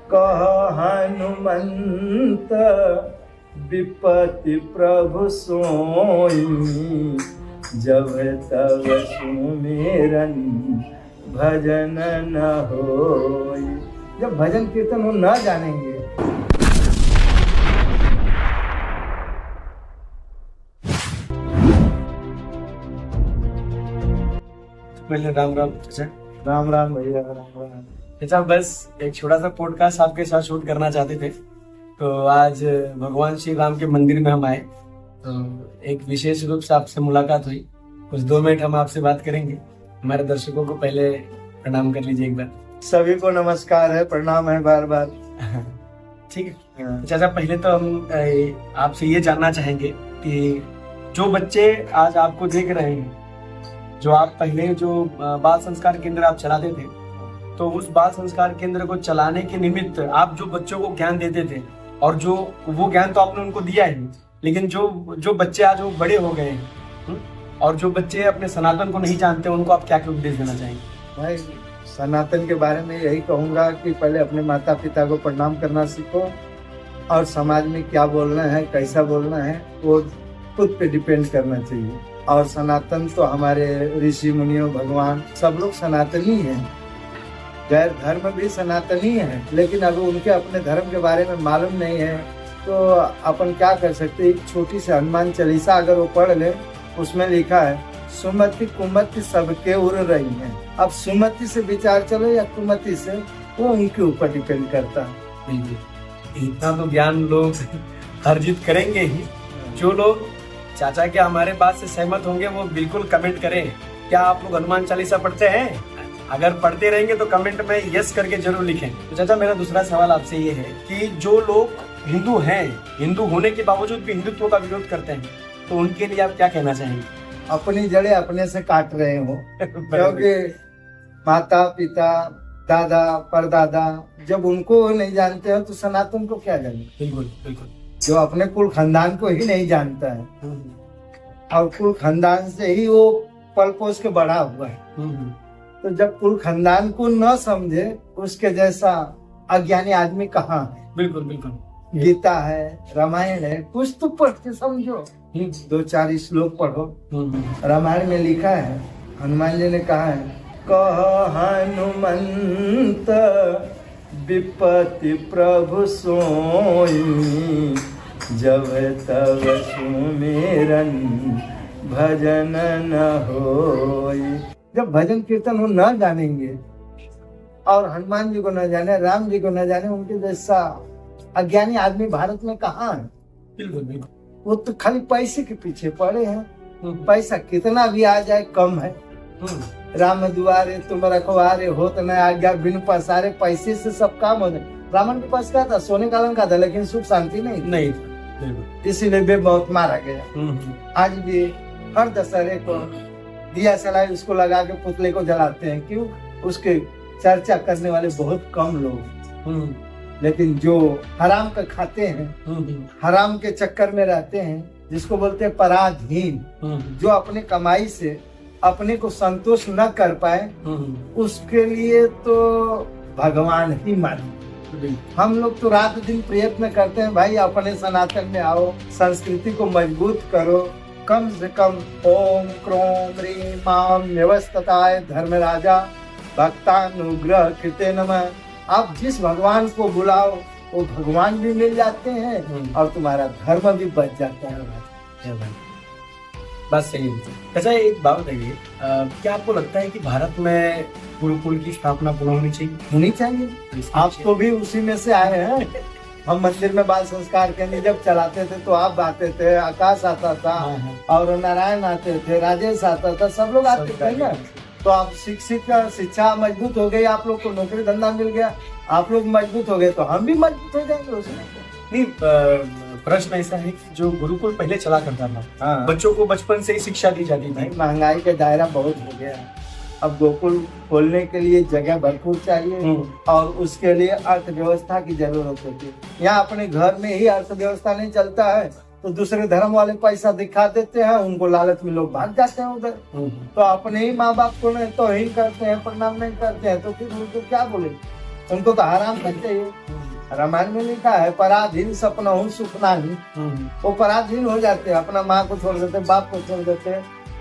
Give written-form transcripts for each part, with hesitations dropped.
कह हनुमंत विपत्ति प्रभु सोई, जब तब सुमेरन भजन न होई। जब भजन कीर्तन वो न जानेंगे, पहले राम राम चाचा। राम राम भैया, राम राम। चाचा बस एक छोटा सा पॉडकास्ट आपके साथ शूट करना चाहते थे, तो आज भगवान श्री राम के मंदिर में हम आए, तो एक विशेष रूप से आपसे मुलाकात हुई। कुछ 2 मिनट हम आपसे बात करेंगे। हमारे दर्शकों को पहले प्रणाम कर लीजिए एक बार। सभी को नमस्कार है, प्रणाम है बार बार। ठीक है चाचा, पहले तो हम आपसे ये जानना चाहेंगे कि जो बच्चे आज आपको देख रहे हैं, जो आप पहले जो बाल संस्कार केंद्र आप चलाते थे, तो उस बाल संस्कार केंद्र को चलाने के निमित्त आप जो बच्चों को ज्ञान देते थे, और जो वो ज्ञान तो आपने उनको दिया ही, लेकिन जो बच्चे आज वो बड़े हो गए हैं और जो बच्चे अपने सनातन को नहीं जानते, उनको आप क्या उपदेश देना चाहेंगे? भाई, सनातन के बारे में यही कहूँगा कि पहले अपने माता पिता को प्रणाम करना सीखो, और समाज में क्या बोलना है, कैसा बोलना है, वो खुद पे डिपेंड करना चाहिए। और सनातन तो हमारे ऋषि मुनियों, भगवान, सब लोग सनातनी हैं। गैर धर्म भी सनातनी है, लेकिन अगर उनके अपने धर्म के बारे में मालूम नहीं है तो अपन क्या कर सकते। एक छोटी सी हनुमान चालीसा अगर वो पढ़ ले, उसमें लिखा है सुमति कुमति सबके उड़ रही है। अब सुमति से विचार चलो या कुमति से, वो उनके ऊपर डिपेंड करता है। इतना तो ज्ञान लोग अर्जित करेंगे ही। जो लोग चाचा के हमारे बात से सहमत होंगे वो बिल्कुल कमेंट करें। क्या आप लोग हनुमान चालीसा पढ़ते हैं? अगर पढ़ते रहेंगे तो कमेंट में यस करके जरूर लिखें। तो चाचा, मेरा दूसरा सवाल आपसे ये है कि जो लोग हिंदू हैं, हिंदू होने के बावजूद भी हिंदुत्व का विरोध करते हैं, तो उनके लिए आप क्या कहना चाहेंगे? अपनी जड़ें अपने से काट रहे हो, क्योंकि माता पिता, दादा परदादा जब उनको नहीं जानते हो तो सनातन को क्या जाने। बिल्कुल बिल्कुल। जो अपने कुल खानदान को ही नहीं जानता है, और कुल खानदान से ही वो पल पोस के बड़ा हुआ है, तो जब कुल खानदान को न समझे, उसके जैसा अज्ञानी आदमी कहाँ है। बिल्कुल बिल्कुल। गीता है, रामायण है, कुछ तो पढ़ के समझो। 2-4 श्लोक पढ़ो। रामायण में लिखा है, हनुमान जी ने कहा है, कह हनुमंत विपत्ति प्रभु सोई, जब तब सुमेरन भजन न होई। जब भजन कीर्तन वो न जानेंगे, और हनुमान जी को न जाने, राम जी को न जाने, उनके जैसा अज्ञानी आदमी भारत में कहाँ है। बिल्कुल बिल्कुल। वो तो खाली पैसे के पीछे पड़े हैं। पैसा कितना भी आ जाए कम है। राम दुआरे तुम रखवारे, होत न आज्ञा बिन पसारे। पैसे से सब काम हो जाए। रावण के पास क्या था? सोने का अलंकार था, लेकिन सुख शांति नहीं था। इसीलिए वे बहुत मारा गया। आज भी हर दशहरे को दिया सलाई उसको लगा के पुतले को जलाते हैं। क्यों? उसके चर्चा करने वाले बहुत कम लोग, लेकिन जो हराम का खाते हैं, हराम के चक्कर में रहते हैं, जिसको बोलते हैं पराधीन, जो अपने कमाई से अपने को संतोष न कर पाए, उसके लिए तो भगवान ही माने। हम लोग तो रात दिन प्रयत्न करते हैं, भाई अपने सनातन में आओ, संस्कृति को मजबूत करो। कम से कम ओम क्रोम ह्रीं मां व्यवस्थताय धर्मराजा भक्तानुग्रह कृते नमः। आप जिस भगवान को बुलाओ वो भगवान भी मिल जाते हैं, और तुम्हारा धर्म भी बच जाता है। बस सही है। अच्छा, एक बात बताइए, क्या आपको लगता है कि भारत में गुरुकुल की स्थापना पुनः होनी चाहिए? आप तो भी उसी में से आए हैं। हम मंदिर में बाल संस्कार केंद्र जब चलाते थे तो आप आते थे, आकाश आता था, और नारायण आते थे, राजेश आता था, सब लोग आते थे ना। तो आप शिक्षा मजबूत हो गई, आप लोग को नौकरी धंधा मिल गया, आप लोग मजबूत हो गए, तो हम भी मजबूत हो जाएंगे उसमें। नहीं, प्रश्न ऐसा है कि जो गुरुकुल पहले चला करता था, बच्चों को बचपन से ही शिक्षा दी जाती थी। महंगाई का दायरा बहुत हो गया। अब गोकुल खोलने के लिए जगह भरपूर चाहिए, और उसके लिए अर्थव्यवस्था की जरूरत होती है। यहाँ अपने घर में ही अर्थव्यवस्था नहीं चलता है, तो दूसरे धर्म वाले पैसा दिखा देते हैं, उनको लालच में लोग भाग जाते हैं उधर। तो अपने ही माँ बाप को नहीं तौहीन करते हैं, प्रणाम नहीं करते हैं, तो फिर उनको क्या बोले। उनको तो आराम नहीं चाहिए। रामायण में लिखा है पराधीन सपना हूँ सुख नहीं। वो पराधीन हो जाते हैं, अपना माँ को छोड़ देते, बाप को छोड़ देते,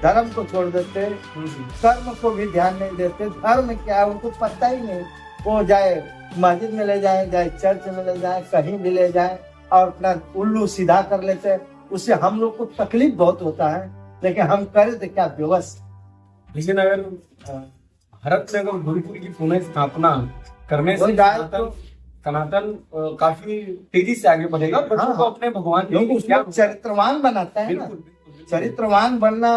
धर्म को छोड़ देते, कर्म को भी ध्यान नहीं देते। धर्म क्या है उनको पता ही नहीं। वो जाए मस्जिद में ले जाए, चाहे चर्च में ले जाए, कहीं भी ले जाए और अपना उल्लू सीधा कर लेते हैं। उससे हम लोग को तकलीफ बहुत होता है, लेकिन हम करें तो क्या व्यवस्था। लेकिन अगर भारत में अगर गुरुकुल की पुनः स्थापना करने से सनातन काफी तेजी से आगे बढ़ेगा। बच्चों को अपने भगवान उसको चरित्रवान बनाता है ना। चरित्रवान बनना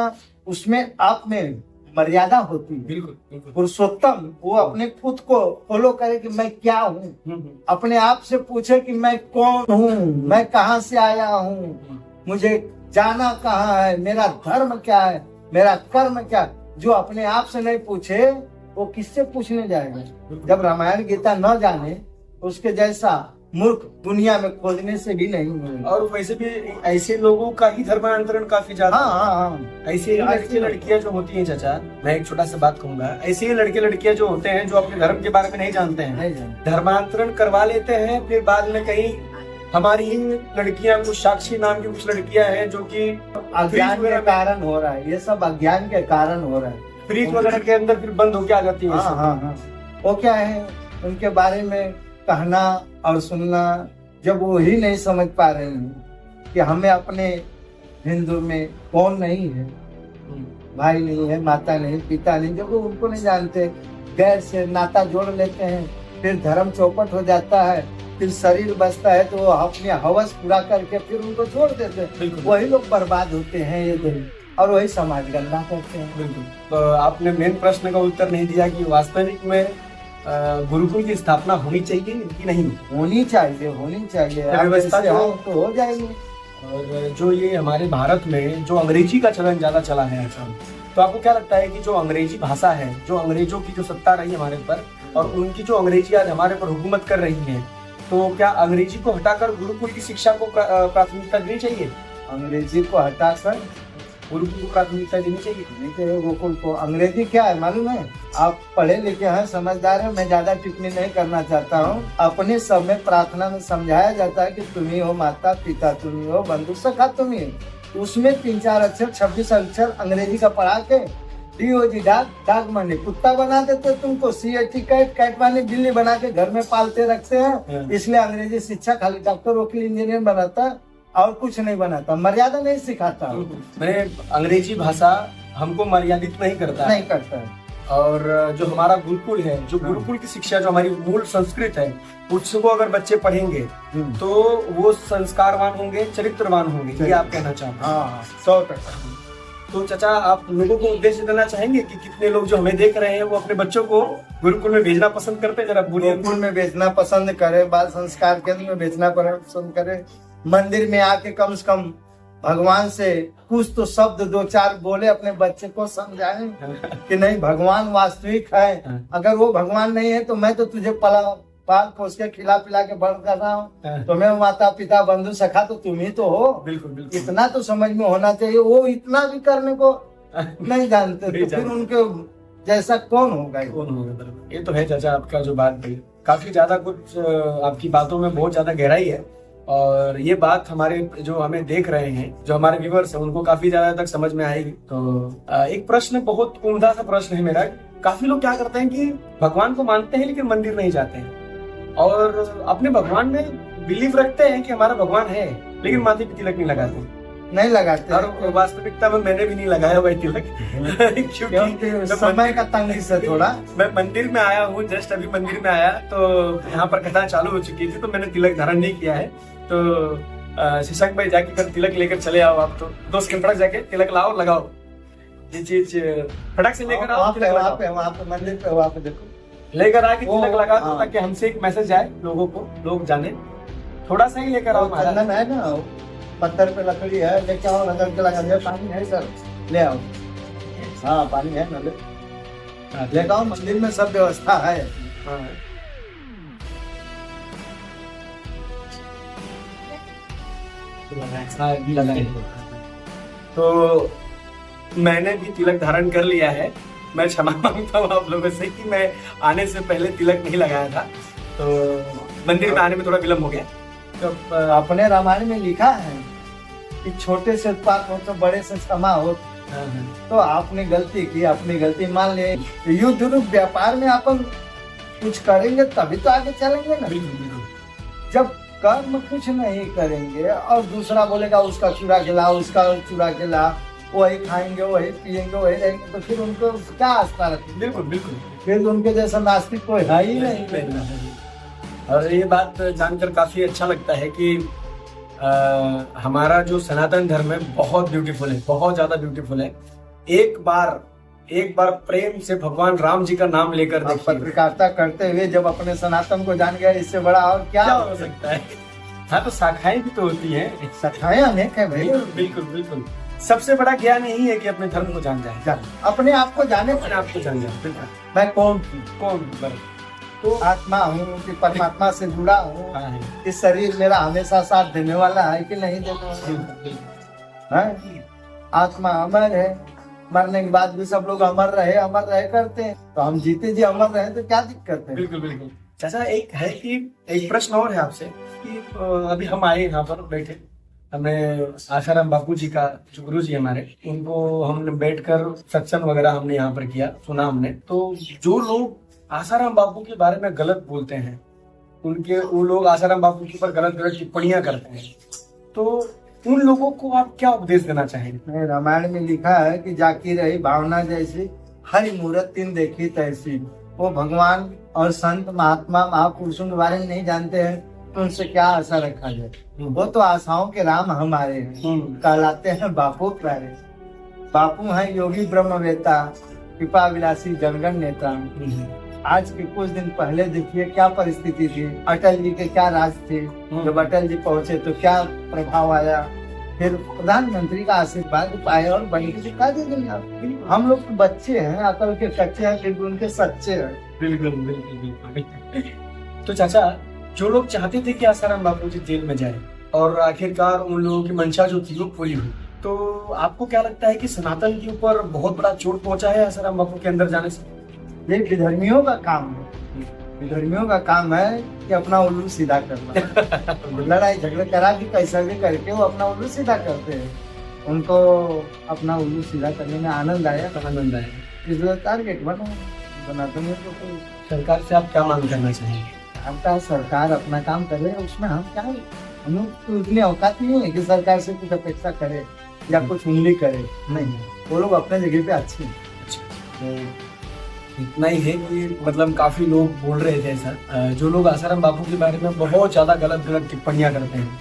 उसमें आप में मर्यादा होती है। बिल्कुल पुरुषोत्तम वो अपने खुद को फॉलो करे कि मैं क्या हूँ, अपने आप से पूछे कि मैं कौन हूँ, मैं कहाँ से आया हूँ, मुझे जाना कहाँ है, मेरा धर्म क्या है, मेरा कर्म क्या। जो अपने आप से नहीं पूछे वो किससे पूछने जाएगा। जब रामायण गीता न जाने उसके जैसा मूर्ख दुनिया में खोजने से भी नहीं मिलेगा। और वैसे भी ऐसे लोगों का ही धर्मांतरण काफी ज्यादा। ऐसे लड़के लड़कियां जो होती हैं चाचा, मैं एक छोटा सा बात कहूंगा, ऐसे लड़के लड़कियां जो होते हैं जो अपने धर्म के बारे में नहीं जानते हैं, धर्मांतरण करवा लेते हैं। फिर बाद में कहीं हमारी ही लड़कियां, कुछ साक्षी नाम की कुछ लड़कियां हैं जो कि अज्ञान के कारण हो रहा है। ये सब अज्ञान के कारण हो रहा है। फ्रीज वगैरह के अंदर फिर बंद होके आ जाती है। वो क्या है उनके बारे में कहना और सुनना, जब वो ही नहीं समझ पा रहे हैं कि हमें अपने हिंदू में कौन नहीं है, भाई नहीं है, माता नहीं, पिता नहीं, जब वो उनको नहीं जानते, गैर से नाता जोड़ लेते हैं, फिर धर्म चौपट हो जाता है, फिर शरीर बचता है तो वो अपने हवस पूरा करके फिर उनको छोड़ देते हैं। वही लोग बर्बाद होते हैं ये दिन, और वही समाज गंदा करते हैं। बिल्कुल। तो आपने मेन प्रश्न का उत्तर नहीं दिया कि वास्तविक में गुरुकुल की स्थापना होनी चाहिए कि नहीं होनी चाहिए। व्यवस्था तो हो जाएगी। और जो ये हमारे भारत में जो अंग्रेजी का चलन ज्यादा चला है आजकल, तो आपको क्या लगता है कि जो अंग्रेजी भाषा है, जो अंग्रेजों की जो सत्ता रही हमारे ऊपर और उनकी जो अंग्रेजी आज हमारे ऊपर हुकूमत कर रही है, तो क्या अंग्रेजी को हटाकर गुरुकुल की शिक्षा को प्राथमिकता देनी चाहिए? अंग्रेजी को हटाकर गुरुकुल को प्राथमिकता देनी चाहिए। नहीं चाहिए गुरुकुल को। अंग्रेजी क्या है मालूम है? आप पढ़े लिखे हैं, समझदार हैं, मैं ज्यादा टिप्पणी नहीं करना चाहता हूँ। अपने समय प्रार्थना में समझाया जाता है कि तुम ही हो माता पिता, तुम ही हो बंधु सखा, तुम ही। उसमें 3-4 अक्षर 26 अक्षर अंग्रेजी का पढ़ा के DOG डाक माने कुत्ता बना देते तुमको, CAT कैट माने बिल्ली बना के घर में पालते रखते हैं। इसलिए अंग्रेजी शिक्षा खाली डॉक्टर, वकील, इंजीनियर बनाता और कुछ नहीं बनाता, मर्यादा नहीं सिखाता। मैंने अंग्रेजी भाषा हमको मर्यादित नहीं करता है। और जो हमारा गुरुकुल है, जो गुरुकुल की शिक्षा जो हमारी मूल संस्कृत है, उसको अगर बच्चे पढ़ेंगे तो वो संस्कारवान होंगे, चरित्रवान होंगे। ये आप कहना चाहते हैं? 100%। तो चाचा, आप लोगों को उद्देश्य देना चाहेंगे कि कितने लोग जो हमें देख रहे हैं वो अपने बच्चों को गुरुकुल में भेजना पसंद करते हैं? जरा गुरुकुल में भेजना पसंद करे, बाल संस्कार केंद्र में भेजना पसंद करे, मंदिर में आके कम से कम भगवान से कुछ तो शब्द 2-4 बोले, अपने बच्चे को समझाएं कि नहीं भगवान वास्तविक है। अगर वो भगवान नहीं है तो मैं तो तुझे पाल पोस के खिला पिला के बड़ कर रहा हूँ, तुम्हें माता पिता बंधु सखा तो तुम ही तो हो। बिल्कुल। इतना तो समझ में होना चाहिए। वो इतना भी करने को नहीं जानते तो फिर उनके जैसा कौन होगा? ये तो है चाचा, आपका जो बात है काफी ज्यादा कुछ आपकी बातों में बहुत ज्यादा गहराई है। और ये बात हमारे जो हमें देख रहे हैं, जो हमारे व्यूअर्स हैं, उनको काफी ज्यादा तक समझ में आएगी। तो एक प्रश्न, बहुत उम्दा सा प्रश्न है मेरा। काफी लोग क्या करते हैं कि भगवान को मानते हैं लेकिन मंदिर नहीं जाते हैं और अपने भगवान में बिलीव रखते हैं कि हमारा भगवान है, लेकिन माथे पे तिलक नहीं लगाते। और वास्तविकता में मैंने भी नहीं लगाया हुआ तिलक क्योंकि समय का तंगी से थोड़ा। मैं मंदिर में आया हूँ, जस्ट अभी मंदिर में आया तो यहाँ पर कथा चालू हो चुकी थी, तो मैंने तिलक धारण नहीं किया है। तो शीशक भाई जाके कर तिलक लेकर चले आओ। आप तो दोस्त के फटक जाके तिलक लाओ, लगाओ। ये चीज फटक से लेकर आओ, वहाँ पे मंदिर पे वहाँ पे देखो, लेकर आके तिलक लगा दो ताकि हमसे एक मैसेज आए लोगों को, लोग जाने। थोड़ा सा ही लेकर आओ। चंदन है ना, पत्थर पे लकड़ी है, लेके आओ, नजर के लगा दिया। पानी है सर, ले आओ। हाँ पानी है ना, लेकर आओ। मंदिर में सब व्यवस्था है। तो मैंने भी तिलक धारण कर लिया है। मैं क्षमा मांगता हूँ आप लोगों से कि मैं आने से पहले तिलक नहीं लगाया था। तो मंदिर में आने में थोड़ा विलम्ब हो गया। तो अपने रामायण में लिखा है कि छोटे से उत्पात हो तो बड़े से क्षमा हो। तो आपने गलती की, अपनी गलती मान ले। युद्ध रूप व्यापार में अपन कुछ करेंगे तभी तो आगे चलेंगे ना। जब कर्म कुछ नहीं करेंगे और दूसरा बोलेगा उसका चूड़ा खिला, उसका चूड़ा खिला, वही खाएंगे, वही पिएंगे, वही रहेंगे, तो फिर उनको क्या आस्था रखेंगे? बिल्कुल बिल्कुल। फिर तो उनके जैसा नास्तिक कोई है ही नहीं। और ये बात जानकर काफी अच्छा लगता है कि हमारा जो सनातन धर्म है बहुत ब्यूटीफुल है, बहुत ज्यादा ब्यूटीफुल है। एक बार प्रेम से भगवान राम जी का नाम लेकर आप देखिए। पत्रकारिता करते हुए जब अपने सनातन को जान गया, इससे बड़ा और क्या हो सकता है। हाँ, तो शाखाएं भी तो होती हैं। शाखाएं अनेक है भाई। बिल्कुल बिल्कुल। सबसे बड़ा ज्ञान यही है कि अपने धर्म को जान जाए, अपने आप को जाने, अपने आप को जान जाए। मैं कौन तो आत्मा हूँ कि परमात्मा से जुड़ा हूँ। हाँ, इस शरीर मेरा हमेशा साथ देने वाला है कि नहीं देने वाला है। आत्मा अमर है, मरने के बाद भी सब लोग अमर रहे करते हैं। तो हम जीते जी अमर रहे तो क्या दिक्कत है? बिल्कुल बिल्कुल। चाचा एक है कि एक प्रश्न और है आपसे कि अभी हम आए यहाँ पर बैठे, हमने आसाराम बापू जी का जो गुरु जी हमारे, उनको हमने बैठकर सत्संग वगैरह हमने यहाँ पर किया, सुना हमने। तो जो लोग आसाराम बापू के बारे में गलत बोलते हैं, वो लोग आसाराम बापू के ऊपर गलत टिप्पणियां करते हैं, तो उन लोगों को आप क्या उपदेश देना चाहेंगे? रामायण में लिखा है कि जाकी रही भावना जैसी, हरि मूरत तीन देखी तैसी। वो भगवान और संत महात्मा महापुरुषों के बारे में नहीं जानते हैं तो उनसे क्या आशा रखा जाए? वो तो आशाओं के राम हमारे हैं, कहलाते हैं बापू प्यारे। बापू हैं योगी ब्रह्मवेता, कृपा विलासी जनगण नेता। आज के कुछ दिन पहले देखिए क्या परिस्थिति थी, अटल जी के क्या राज थे। जब अटल जी पहुंचे तो क्या प्रभाव आया, फिर प्रधानमंत्री का आशीर्वाद पाए और बन के दिखा देंगे। हम लोग बच्चे हैं, अकल के कच्चे हैं, फिर उनके सच्चे हैं। बिल्कुल बिल्कुल बिल्कुल। तो चाचा, जो लोग चाहते थे कि आसाराम बापू जी जेल में जाए और आखिरकार उन लोगों की मंशा जो थी वो पूरी हुई, तो आपको क्या लगता है कि सनातन के ऊपर बहुत बड़ा चोट पहुंचा है आसाराम बापू के अंदर जाने से? ये विधर्मियों का काम है। विधर्मियों का काम है कि अपना उल्लू सीधा करना। लड़ाई झगड़े करा के कैसा भी करके वो अपना उल्लू सीधा करते हैं। उनको अपना उल्लू सीधा करने में आनंद आया, इसलिए टारगेट बनाते हैं। तो सरकार से आप क्या मांग करना चाहेंगे? हमका सरकार अपना काम करे, उसमें हम क्या, हम तो उतनी औकात नहीं है कि सरकार से कुछ अपेक्षा करे या कुछ उंगली करे। नहीं, वो लोग अपने जगह पे अच्छे हैं। इतना ही है कि मतलब काफी लोग बोल रहे थे ऐसा, जो लोग आसाराम बापू के बारे में बहुत ज्यादा गलत टिप्पणियां करते हैं,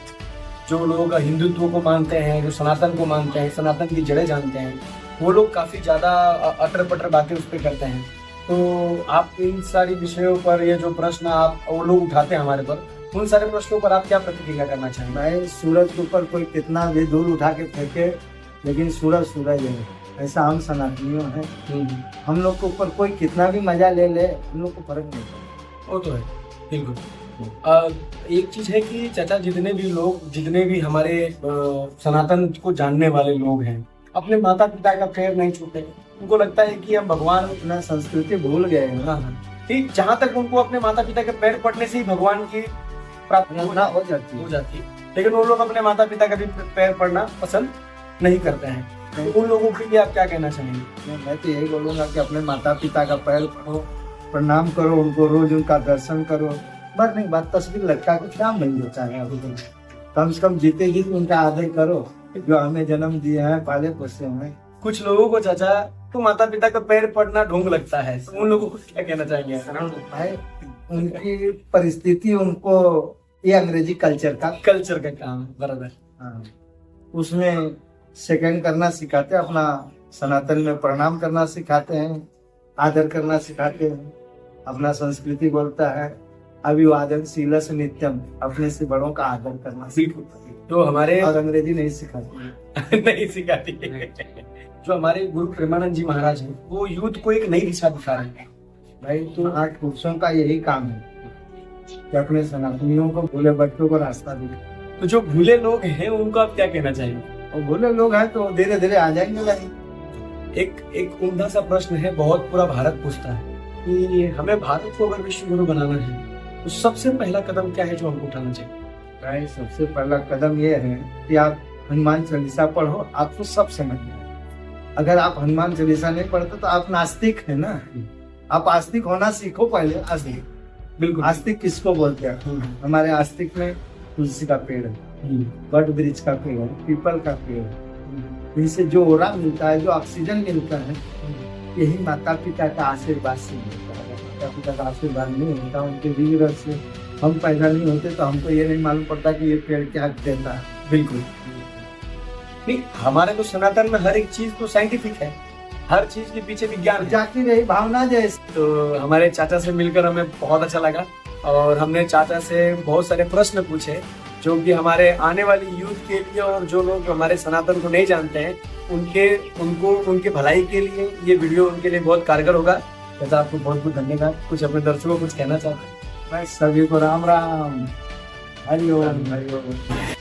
जो लोग हिंदुत्व को मानते हैं, जो सनातन को मानते हैं, सनातन की जड़ें जानते हैं, वो लोग काफी ज्यादा अटर पटर बातें उस पर करते हैं। तो आप इन सारी विषयों पर, ये जो प्रश्न आप वो लोग उठाते हैं हमारे पर, उन सारे प्रश्नों पर आप क्या प्रतिक्रिया करना चाहेंगे? भाई, सूरज के ऊपर कोई कितना भी धूल उठा के फेंके, लेकिन सूरज है। ऐसा हम सनातनियों हैं। हम लोग के ऊपर कोई कितना भी मजा ले ले, हम लोग को फर्क नहीं पड़ता। वो तो है, बिल्कुल। एक चीज है कि चाचा, जितने भी हमारे सनातन को जानने वाले लोग हैं, अपने माता पिता का पैर नहीं छूते। उनको लगता है कि हम भगवान, अपना संस्कृति भूल गए हैं। हाँ, ठीक। जहाँ तक उनको अपने माता पिता के पैर पड़ने से ही भगवान की प्राप्ति हो जाती, लेकिन वो लोग अपने माता पिता का भी पैर पड़ना पसंद नहीं करते हैं। तो उन लोगों के लिए आप क्या कहना चाहेंगे? मैं तो यही बोलूंगा कि अपने माता पिता का पैर पड़ो, प्रणाम करो, उनको रोज उनका दर्शन करो। मरने के बाद तस्वीर लटका के क्या मिल जाता है? कम से कम जीते जी उनका आदर करो, जो हमें जन्म दिए हैं, पाले पोसे हैं। कुछ लोगों को चाचा तो माता पिता का पैर पड़ना ढोंग लगता है, तो उन लोगों को क्या कहना चाहेंगे? भाई, उनकी परिस्थिति, उनको ये अंग्रेजी कल्चर का काम है, बराबर। हाँ, उसमें सेकंड करना सिखाते हैं, अपना सनातन में प्रणाम करना सिखाते हैं, आदर करना सिखाते हैं। अपना संस्कृति बोलता है अभिवादन शीलस नित्यम, अपने से बड़ों का आदर करना सिखाते, जो हमारे, और अंग्रेजी नहीं सिखाती। नहीं सिखाती। जो हमारे गुरु प्रेमानंद जी महाराज हैं, वो यूथ को एक नई दिशा दिखा रहे हैं। भाई, तो 8 पुरुषों का यही काम है कि अपने सनातनियों को, भूले बच्चों को रास्ता दिखाए। तो जो भूले लोग हैं उनको आप क्या कहना चाहेंगे? और भूले लोग हैं तो धीरे धीरे आ जाएंगे भाई। एक उम्दा सा प्रश्न है, बहुत पूरा भारत पूछता है कि हमें भारत को अगर विश्व गुरु बनाना है तो सबसे पहला कदम क्या है जो हमको उठाना चाहिए? भाई सबसे पहला कदम ये है कि आप हनुमान चालीसा पढ़ो, आपको सब समझ में आएगा। अगर आप हनुमान चालीसा नहीं पढ़ते तो आप नास्तिक है ना। आप आस्तिक होना सीखो पहले। आस्तिक, बिल्कुल। आस्तिक किसको बोलते हैं? हमारे आस्तिक में तुलसी का पेड़ है, बट वृक्ष का पेड़ है, पीपल का पेड़ है। इनसे जो ओरा मिलता है, जो ऑक्सीजन मिलता है, यही माता पिता का आशीर्वाद से मिलता है। माता पिता का आशीर्वाद नहीं होता, उनके वीर से हम पैदा नहीं होते तो हमको ये नहीं मालूम पड़ता कि ये पेड़ क्या देता है। बिल्कुल नहीं, हमारे तो सनातन में हर एक चीज तो साइंटिफिक है, हर चीज के पीछे विज्ञान है। जाती रही भावना जैसे। तो हमारे चाचा से मिलकर हमें बहुत अच्छा लगा और हमने चाचा से बहुत सारे प्रश्न पूछे जो कि हमारे आने वाली यूथ के लिए और जो लोग हमारे सनातन को नहीं जानते हैं उनके भलाई के लिए ये वीडियो उनके लिए बहुत कारगर होगा। चाचा आपको बहुत बहुत धन्यवाद। कुछ अपने दर्शकों को कुछ कहना चाहते हैं? मैं सभी को राम राम, हरि ओम, हरि ओम।